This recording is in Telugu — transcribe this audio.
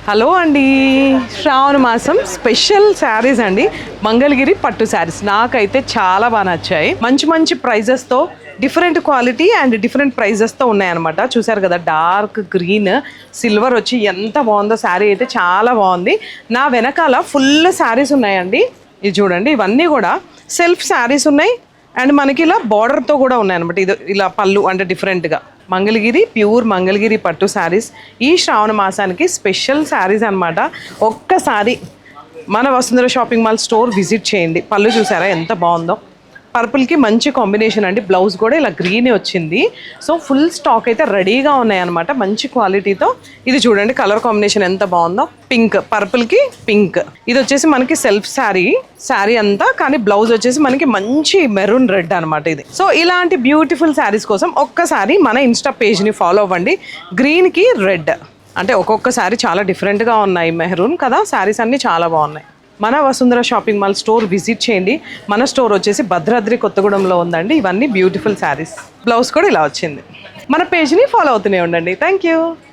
హలో అండి, శ్రావణ మాసం స్పెషల్ శారీస్ అండి. మంగళగిరి పట్టు శారీస్ నాకైతే చాలా బాగా నచ్చాయి. మంచి మంచి ప్రైజెస్తో, డిఫరెంట్ క్వాలిటీ అండ్ డిఫరెంట్ ప్రైజెస్తో ఉన్నాయన్నమాట. చూసారు కదా, డార్క్ గ్రీన్ సిల్వర్ వచ్చి ఎంత బాగుందో. శారీ అయితే చాలా బాగుంది. నా వెనకాల ఫుల్ శారీస్ ఉన్నాయండి. ఇది చూడండి, ఇవన్నీ కూడా సెల్ఫ్ శారీస్ ఉన్నాయి అండ్ మనకి ఇలా బార్డర్తో కూడా ఉన్నాయన్నమాట. ఇది ఇలా పళ్ళు అంటే డిఫరెంట్గా. మంగళగిరి ప్యూర్ మంగళగిరి పట్టు శారీస్ ఈ శ్రావణ మాసానికి స్పెషల్ శారీస్ అనమాట. ఒక్కసారి మన Vasundhara shopping mall store visit చేయండి. పళ్ళు చూసారా ఎంత బాగుందో. పర్పుల్కి మంచి కాంబినేషన్ అండి. బ్లౌజ్ కూడా ఇలా గ్రీన్ వచ్చింది. సో ఫుల్ స్టాక్ అయితే రెడీగా ఉన్నాయన్నమాట, మంచి క్వాలిటీతో. ఇది చూడండి కలర్ కాంబినేషన్ ఎంత బాగుందో. పింక్, పర్పుల్కి పింక్. ఇది వచ్చేసి మనకి సెల్ఫ్ శారీ అంతా, కానీ బ్లౌజ్ వచ్చేసి మనకి మంచి మెరూన్ రెడ్ అనమాట ఇది. సో ఇలాంటి బ్యూటిఫుల్ శారీస్ కోసం ఒక్కసారి మన ఇన్స్టా పేజ్ని ఫాలో అవ్వండి. గ్రీన్కి రెడ్ అంటే ఒక్కొక్కసారి చాలా డిఫరెంట్గా ఉన్నాయి. మెహరూన్ కదా, శారీస్ అన్నీ చాలా బాగున్నాయి. మన Vasundhara shopping mall store visit చేయండి. మన స్టోర్ వచ్చేసి భద్రాద్రి కొత్తగూడెంలో ఉందండి. ఇవన్నీ బ్యూటిఫుల్ శారీస్. బ్లౌజ్ కూడా ఇలా వచ్చింది. మన పేజ్ని ఫాలో అవుతూనే ఉండండి. Thank you.